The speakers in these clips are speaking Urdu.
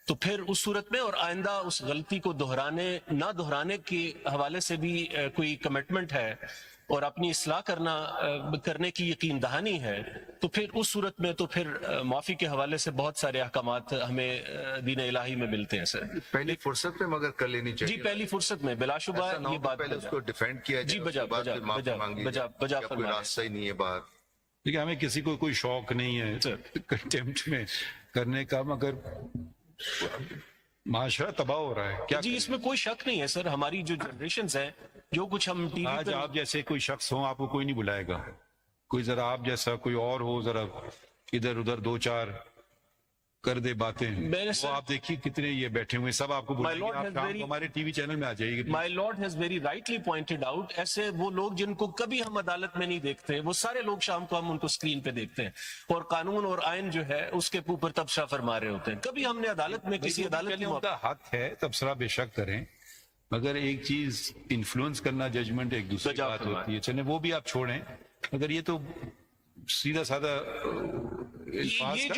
تو پھر اس صورت میں اور آئندہ اس غلطی کو نہ دہرانے کے حوالے سے بھی کوئی کمٹمنٹ ہے اور اپنی اصلاح کرنے کی یقین دہانی ہے، تو پھر اس صورت میں تو پھر معافی کے حوالے سے بہت سارے احکامات ہمیں دین الہی میں ملتے ہیں سر۔ پہلی فرصت میں مگر کر لینی چاہیے جی پہلی فرصت میں بلا شبہ ایسا نہ ہو یہ کہ بات پہلے اس کو ڈیفینڈ کیا جائے، جی اس کے بعد پھر معافی مانگی جائے بجا یا کوئی راستہ ہی نہیں ہے باہر۔ دیکھیں ہمیں کسی کو کوئی شوق نہیں ہے کنٹمپٹ میں کرنے کا، مگر معاشرہ تباہ ہو رہا ہے کیا جی اس میں کوئی شک نہیں ہے سر، ہماری جو جنریشنز ہیں، جو کچھ ہم ٹی وی آج پہ آپ جیسے کوئی شخص ہو آپ کو کوئی نہیں بلائے گا، کوئی ذرا آپ جیسا کوئی اور ہو ذرا ادھر ادھر دو چار کر دے باتیں، وہ آپ دیکھیے کتنے یہ بیٹھے ہوئے سب آپ کو بلائیں گے، آپ شام کو ہمارے ٹی وی چینل میں آ جائیے گی۔ My lord has very rightly pointed out, ایسے وہ لوگ جن کو کبھی ہم عدالت میں نہیں دیکھتے، وہ سارے لوگ شام کو ہم ان کو اسکرین پہ دیکھتے ہیں، اور قانون اور آئین جو ہے اس کے اوپر تبصرہ فرما رہے ہوتے ہیں۔ کبھی ہم نے عدالت میں کسی عدالت کی ان کا حق ہے تبصرہ بے شک کریں، مگر ایک چیز انفلوئنس کرنا ججمنٹ ایک دوسری بات ہوتی ہے، چلیں وہ بھی آپ چھوڑیں، مگر یہ تو سیدھا سادہ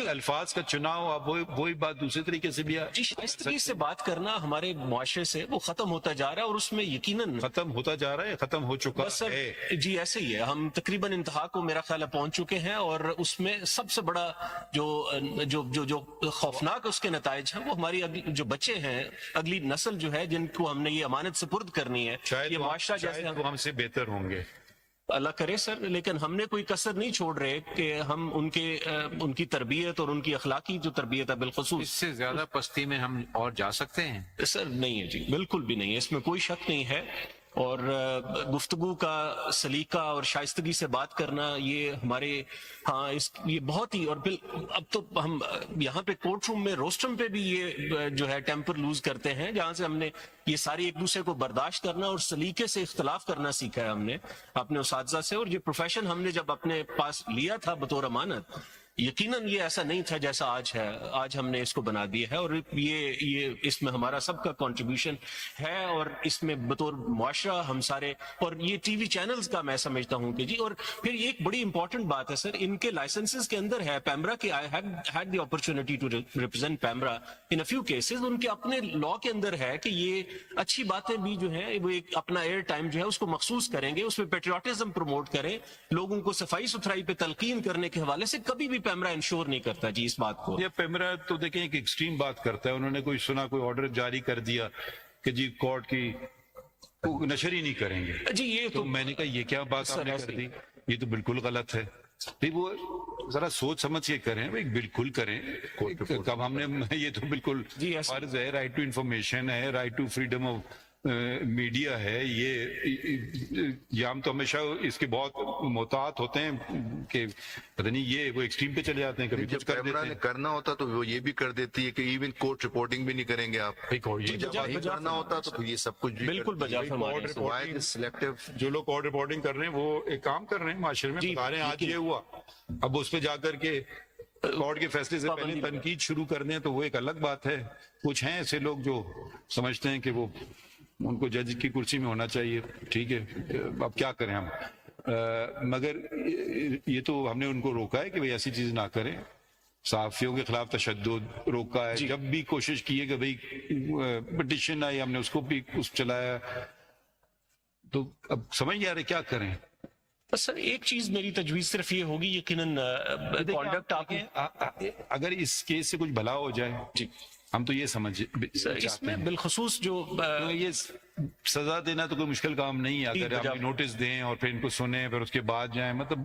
الفاظ کا چناؤ، اب وہی بات دوسرے طریقے سے بھی جی شائستگی سے بات کرنا ہمارے معاشرے سے وہ ختم ہوتا جا رہا ہے، اور اس میں یقیناً ختم ہوتا جا رہا ہے، ختم ہو چکا ہے۔ جی ایسے ہی ہے، ہم تقریباً انتہا کو میرا خیال ہے پہنچ چکے ہیں، اور اس میں سب سے بڑا جو خوفناک اس کے نتائج ہیں وہ ہماری جو بچے ہیں، اگلی نسل جو ہے جن کو ہم نے یہ امانت سپرد کرنی ہے، یہ معاشرہ جیسے وہ ہم سے بہتر ہوں گے، اللہ کرے سر، لیکن ہم نے کوئی کسر نہیں چھوڑ رہے کہ ہم ان کی تربیت اور ان کی اخلاقی جو تربیت ہے بالخصوص اس سے زیادہ پستی میں ہم اور جا سکتے ہیں؟ سر نہیں ہے جی، بالکل بھی نہیں ہے، اس میں کوئی شک نہیں ہے، اور گفتگو کا سلیقہ اور شائستگی سے بات کرنا یہ ہمارے ہاں یہ بہت ہی، اور اب تو ہم یہاں پہ کورٹ روم میں روسٹرم پہ بھی یہ جو ہے ٹیمپر لوز کرتے ہیں، جہاں سے ہم نے یہ ساری ایک دوسرے کو برداشت کرنا اور سلیقے سے اختلاف کرنا سیکھا ہے ہم نے اپنے اساتذہ سے، اور یہ پروفیشن ہم نے جب اپنے پاس لیا تھا بطور امانت، یقیناً یہ ایسا نہیں تھا جیسا آج ہے، آج ہم نے اس کو بنا دیا ہے، اور یہ اس میں ہمارا سب کا کنٹریبیوشن ہے، اور اس میں بطور معاشرہ ہم سارے، اور یہ ٹی وی چینلز کا میں سمجھتا ہوں کہ جی، اور پھر یہ ایک بڑی امپورٹنٹ بات ہے سر، ان کے لائسنسز کے اندر ہے پیمرا کے، I had the opportunity to represent PEMRA in a few cases, ان کے اپنے لا کے اندر ہے کہ یہ اچھی باتیں بھی جو ہیں وہ ایک اپنا ایئر ٹائم جو ہے اس کو مخصوص کریں گے، اس میں پیٹریوٹزم پروموٹ کریں، لوگوں کو صفائی ستھرائی پہ تلقین کرنے کے حوالے سے کبھی بھی پیمرا انشور نہیں کرتا جی اس بات کو۔ یہ پیمرا تو دیکھیں ایک ایکسٹریم بات کرتا ہے، انہوں نے کوئی سنا کوئی آرڈر جاری کر دیا کہ جی کورٹ کی نشر ہی نہیں کریں گے جی، یہ تو میں نے کہا یہ کیا بات آپ نے کر دی، یہ تو بالکل غلط ہے، وہ ذرا سوچ سمجھ کے کریں، بالکل کریں، کب ہم نے یہ تو بالکل فرض ہے، رائٹ ٹو انفارمیشن ہے، right to freedom of media ہے، یہ ہم تو ہمیشہ اس کے بہت محتاط ہوتے ہیں کہ پتہ نہیں یہ وہ ایکسٹریم پہ چلے جاتے ہیں، کبھی جب کیمرہ نے کرنا ہوتا تو وہ یہ بھی کر دیتی ہے کہ ایون کورٹ رپورٹنگ بھی نہیں کریں گے آپ، جب نہیں کرنا ہوتا تو یہ سب کچھ بھی بالکل بجا جو لوگ کورٹ رپورٹنگ کر رہے ہیں وہ ایک کام کر رہے ہیں معاشرے میں، بتا رہے ہیں آج یہ ہوا، اب اس پہ جا کر کے کورٹ کے فیصلے سے پہلے تنقید شروع کر دیں تو وہ ایک الگ بات ہے۔ کچھ ہیں ایسے لوگ جو سمجھتے ہیں کہ وہ ان کو جج کی کرسی میں ہونا چاہیے، ٹھیک ہے، اب کیا کریں ہم، مگر یہ تو ہم نے ان کو روکا ہے کہ بھئی ایسی چیز نہ کریں، صحافیوں کے خلاف تشدد روکا ہے، جب بھی کوشش کی ہے کہ بھئی پٹیشن آئی ہم نے اس کو بھی چلایا، تو اب سمجھ نہیں آ رہے کیا کریں۔ بس سر ایک چیز میری تجویز صرف یہ ہوگی، یقیناً کانڈکٹ آپ اگر اس کیس سے کچھ بھلا ہو جائے، جی ہم تو یہ سمجھ اس میں بالخصوص جو یہ سزا دینا تو کوئی مشکل کام نہیں ہے، اگر آپ نوٹس دیں اور پھر ان کو سنیں پھر اس کے بعد جائیں، مطلب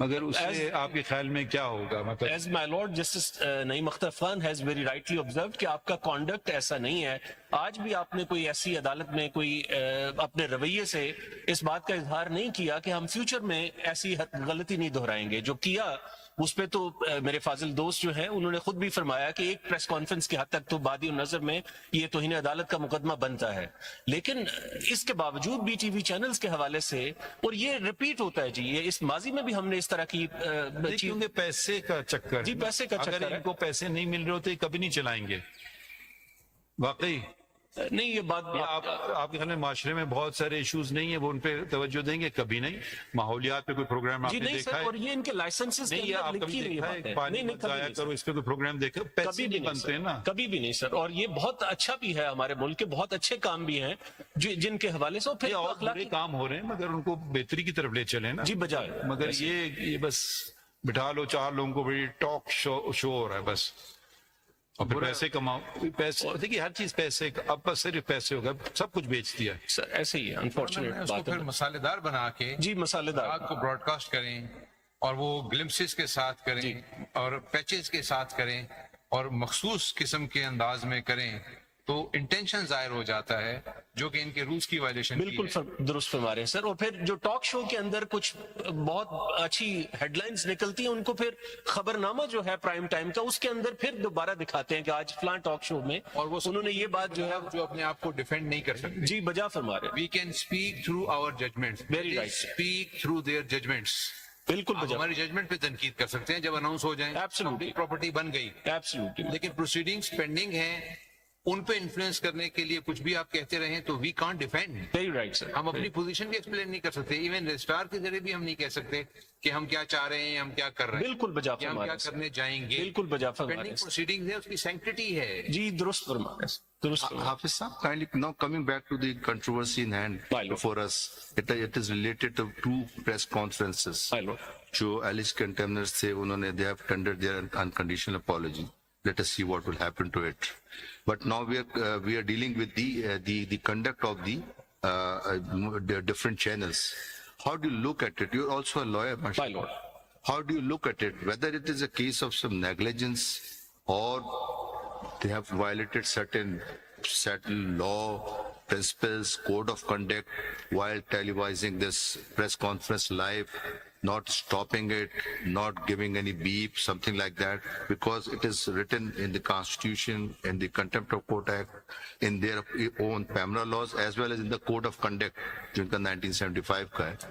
مگر اس سے آپ کے خیال میں کیا ہوگا؟ مطلب as my lord justice Naeem Akhtar Khan has very rightly observed کہ آپ کا کانڈکٹ ایسا نہیں ہے، آج بھی آپ نے کوئی ایسی عدالت میں کوئی اپنے رویے سے اس بات کا اظہار نہیں کیا کہ ہم فیوچر میں ایسی غلطی نہیں دہرائیں گے، جو کیا اس پہ تو میرے فاضل دوست جو ہیں انہوں نے خود بھی فرمایا کہ ایک پریس کانفرنس کی حد تک تو بادی نظر میں یہ توہین عدالت کا مقدمہ بنتا ہے، لیکن اس کے باوجود بھی ٹی وی چینلز کے حوالے سے، اور یہ ریپیٹ ہوتا ہے جی، یہ اس ماضی میں بھی ہم نے اس طرح کی کیونکہ پیسے کا چکر، جی پیسے کا چکر، اگر ان کو پیسے نہیں مل رہے ہوتے کبھی نہیں چلائیں گے، واقعی نہیں یہ بات آپ کے خیال میں معاشرے میں بہت سارے ایشوز نہیں ہیں وہ ان پہ توجہ دیں گے؟ کبھی نہیں. ماحولیات پہ کوئی پروگرام آپ جی نے نہیں دیکھا سر، ہے؟ اور یہ ان کے لائسنسز نہیں آپ کبھی دیکھا ہے پانی مت ضائع کرو اس پہ کوئی پروگرام دیکھا؟ پیسے بھی بنتے ہیں نا. کبھی بھی نہیں سر، اور یہ بہت اچھا بھی ہے، ہمارے ملک کے بہت اچھے کام بھی ہیں جن کے حوالے سے پھر اور برے کام ہو رہے ہیں مگر ان کو بہتری کی طرف لے چلیں نا. جی بجائے مگر یہ بس بٹھا لو 4 لوگوں کو بڑی ٹاک شو ہو رہا ہے بس، اور پھر پیسے کماؤ. پیسے دیکھیے ہر چیز پیسے، اب بس صرف پیسے ہوگا، سب کچھ بیچ دیا. سر ایسے ہی ہے انفارچونیٹ اس کو بات پھر ہے. مسالے دار بنا کے جی مسالے دار کو براڈ کاسٹ کریں اور وہ گلمسز کے ساتھ کریں اور پیچز کے ساتھ کریں اور مخصوص قسم کے انداز میں کریں تو انٹینشن ظاہر ہو جاتا ہے جو کہ ان کے رولز کی وائلیشن بالکل درست فرما رہے ہیں سر. اور پھر جو ٹاک شو کے اندر کچھ بہت اچھی ہیڈ لائنز نکلتی ہیں ان کو پھر خبر نامہ جو ہے پرائم ٹائم کا اس کے اندر پھر دوبارہ دکھاتے ہیں کہ آج فلاں ٹاک شو میں، اور وہ انہوں نے یہ بات جو ہے جو اپنے آپ کو ڈیفینڈ نہیں کر سکتے. جی بجا فرما رہے ہیں. We can speak through our judgments, Very right. Speak through their judgments. بالکل بجا، ہماری ججمنٹ پہ تنقید کر سکتے ہیں جب اناؤنس ہو جائیں Absolutely. پراپرٹی بن گئی، ایبسلیوٹلی. لیکن پروسیڈنگز پینڈنگ ہیں، ان پہ انفلوئنس کرنے کے لیے کچھ بھی آپ کہتے رہیں تو we can't defend. Very right sir. ہم اپنی پوزیشن بھی ایکسپلین نہیں کر سکتے، ایون رجسٹرار کے ذریعے بھی ہم نہیں کہہ سکتے کہ ہم کیا چاہ رہے ہیں، ہم کیا کر رہے ہیں، بالکل بجا یا ہم فرما کیا رہے ہیں. کرنے جائیں گے. بالکل بجا فرما رہے پینڈنگ ہیں. پروسیڈنگز ہے، اس کی سینکٹیٹی ہے. جی درست فرما رہے ہیں. درست فرما رہے ہیں. Hafiz Saab, kindly now coming back to the controversy in hand My lord. before us, it is related to 2 press conferences. My lord. جو ایلس کنٹینرز تھے انہوں نے they have tendered their unconditional apology. Let us see what will happen to it. But now we are dealing with the conduct of the different channels. How do you look at it? You're also a lawyer, My Mashallah. lord. How do you look at it? Whether it is a case of some negligence or they have violated certain law, principles, code of conduct while televising this press conference live, not stopping it, not giving any beep, something like that, because it is written in the Constitution, in the Contempt of Court Act, in their own PAMRA laws, as well as in the Code of Conduct, jinka 1975 ka hai,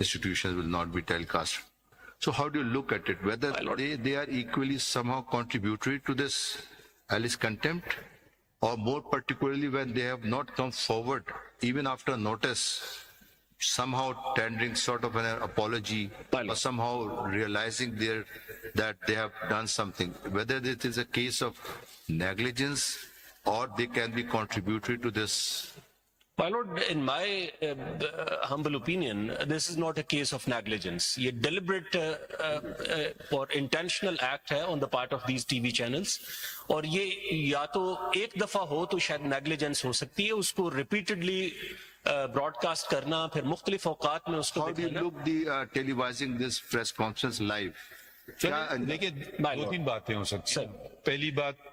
institutions will not be telecast. So how do you look at it? Whether they are equally somehow contributory to this Alice contempt, or more particularly when they have not come forward even after notice, somehow tendering sort of an apology or somehow realizing that they have done something, whether it is a case of negligence or they can be contributory to this. My lord, in my humble opinion, this is not a case of negligence. یہ deliberate or intentional act ہے on the part of these TV channels. اور یہ یا تو ایک دفعہ ہو تو شاید negligence ہو سکتی ہے، اس کو repeatedly براڈ کاسٹ کرنا، پھر مختلف اوقات میں اس کو How do you look the televising this press conference live? دیکھیں 2-3 باتیں ہو سکتی ہیں. پہلی بات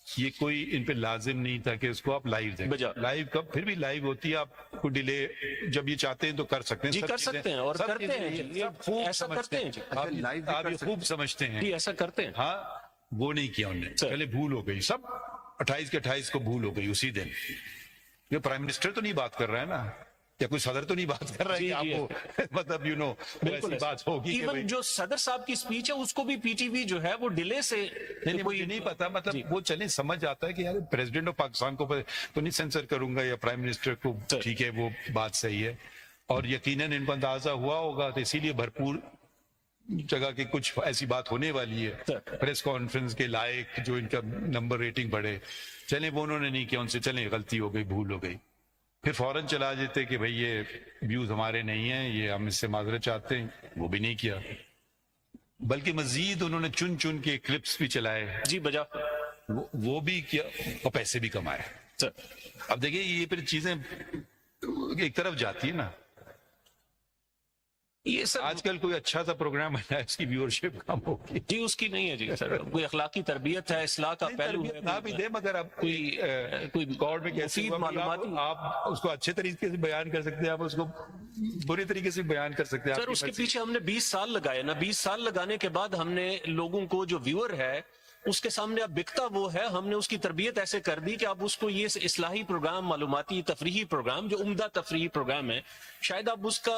یہ کوئی ان پہ لازم نہیں تھا کہ اس کو آپ لائیو دیں. لائیو کب پھر بھی لائیو ہوتی ہے، آپ کو ڈیلے جب یہ چاہتے ہیں تو کر سکتے ہیں. جی کر سکتے ہیں اور کرتے ہیں، ایسا کرتے ہیں. آپ یہ خوب سمجھتے ہیں. جی ایسا کرتے ہیں. ہاں وہ نہیں کیا انہوں نے، پہلے بھول ہو گئی، سب 28 کے 28 کو بھول ہو گئی اسی دن. یہ پرائم منسٹر تو نہیں بات کر رہا ہے نا، یا کوئی صدر تو نہیں بات کر رہا ہے کہ آپ کو مطلب ایسی بات ہوگی. ایون جو صدر صاحب کی سپیچ ہے اس کو بھی پی ٹی وی جو ہے وہ ڈیلے سے مجھے نہیں پتا، مطلب وہ چلیں سمجھ آتا ہے کہ یار پریزیڈنٹ آف پاکستان کو تو نہیں سینسر کروں گا یا پرائم منسٹر کو، ٹھیک ہے وہ بات صحیح ہے. اور یقیناً ان کو اندازہ ہوا ہوگا تو اسی لیے بھرپور جگہ کی کچھ ایسی بات ہونے والی ہے پریس کانفرنس کے لائق جو ان کا نمبر ریٹنگ بڑھے. چلیں وہ انہوں نے نہیں کیا، ان سے چلیں غلطی ہو گئی، بھول ہو گئی، پھر فوراً چلا جاتے کہ بھئی یہ ویوز ہمارے نہیں ہیں، یہ ہم اس سے معذرت چاہتے ہیں. وہ بھی نہیں کیا، بلکہ مزید انہوں نے چن چن کے کلپس بھی چلائے. جی بجا وہ بھی کیا اور پیسے بھی کمائے. اب دیکھیں یہ پھر چیزیں ایک طرف جاتی ہے نا. یہ سر آج کل کوئی اچھا سا پروگرام ہے اس کی ویورشپ کم ہوگی. جی اس کی نہیں ہے جی سر، کوئی اخلاقی تربیت ہے، اصلاح کا پہلو ہے، نہ بھی دے، مگر اب کوئی گاؤڈ میں کیسے معلوماتی آپ اس کو اچھے طریقے سے بیان کر سکتے ہیں، آپ اس کو برے طریقے سے بیان کر سکتے ہیں. سر اس کے پیچھے ہم نے 20 سال لگائے نا، 20 سال لگانے کے بعد ہم نے لوگوں کو جو ویور ہے اس کے سامنے اب بکتا وہ ہے، ہم نے اس کی تربیت ایسے کر دی کہ اب اس کو یہ اصلاحی پروگرام، معلوماتی تفریحی پروگرام جو عمدہ تفریحی پروگرام ہے، شاید اب اس کا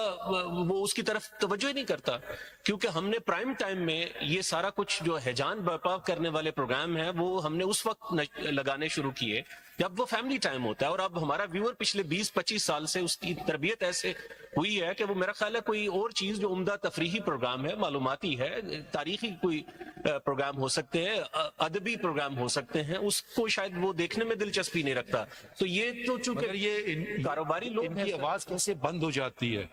وہ اس کی طرف طرف توجہ ہی نہیں کرتا، کیونکہ ہم نے پرائم ٹائم میں یہ سارا کچھ جو حیجان برپا کرنے والے پروگرام ہیں وہ ہم نے اس وقت لگانے شروع کیے جب وہ فیملی ٹائم ہوتا ہے. اور اب ہمارا ویور پچھلے 20-25 سال سے اس کی تربیت ایسے ہوئی ہے کہ وہ میرا خیال ہے کوئی اور چیز جو عمدہ تفریحی پروگرام ہے، معلوماتی ہے، تاریخی کوئی پروگرام ہو سکتے ہیں، ادبی پروگرام ہو سکتے ہیں، اس کو شاید وہ دیکھنے میں دلچسپی نہیں رکھتا. تو یہ تو چونکہ مگر یہ کاروباری لوگ ان ہیں کی سر. آواز کیسے بند ہو جاتی ہے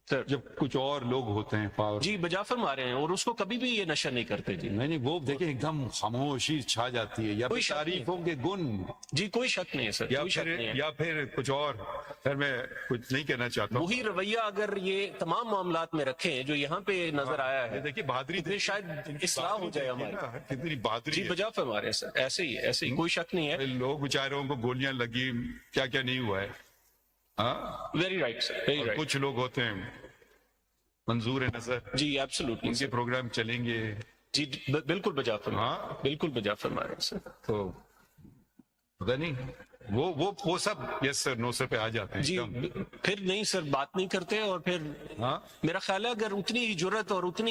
سر جب کچھ اور لوگ ہوتے ہیں پاور؟ جی بجا فرما رہے ہیں، اور اس کو کبھی بھی یہ نشر نہیں کرتے. جی نہیں وہ دیکھیں ایک دم خاموشی چھا جاتی ہے، یا کوئی پھر شک نہیں. تعریفوں کے گن، جی کوئی شک نہیں ہے سر، کوئی شک نہیں ہے. یا پھر کچھ اور. خیر میں کچھ نہیں کہنا چاہتا ہوں. وہی رویہ اگر یہ تمام معاملات میں رکھیں جو یہاں پہ نظر آیا ہے، دیکھیے بہادری پھر شاید اصلاح ہو جائے ہماری. کتنی بہادری جی ہے. بجا فرما رہے ہیں سر، ایسے ہی کوئی شک نہیں ہے. لوگ بیچاروں کو گولیاں لگی، کیا کیا نہیں ہوا ہے. ہاں ویری رائٹ سر، ویری رائٹ. کچھ لوگ ہوتے ہیں منظور نظر، جی ایبسولوٹلی ان کے پروگرام چلیں گے. جی بالکل بجا فرما، ہاں. بالکل بجا فرما رہے ہیں سر. تو پتہ نہیں وہ سب یس سر نو سر پہ آ جاتے ہیں. جی پھر نہیں سر، بات نہیں کرتے، اور پھر ہاں میرا خیال ہے اگر اتنی ہی جرت اور اتنی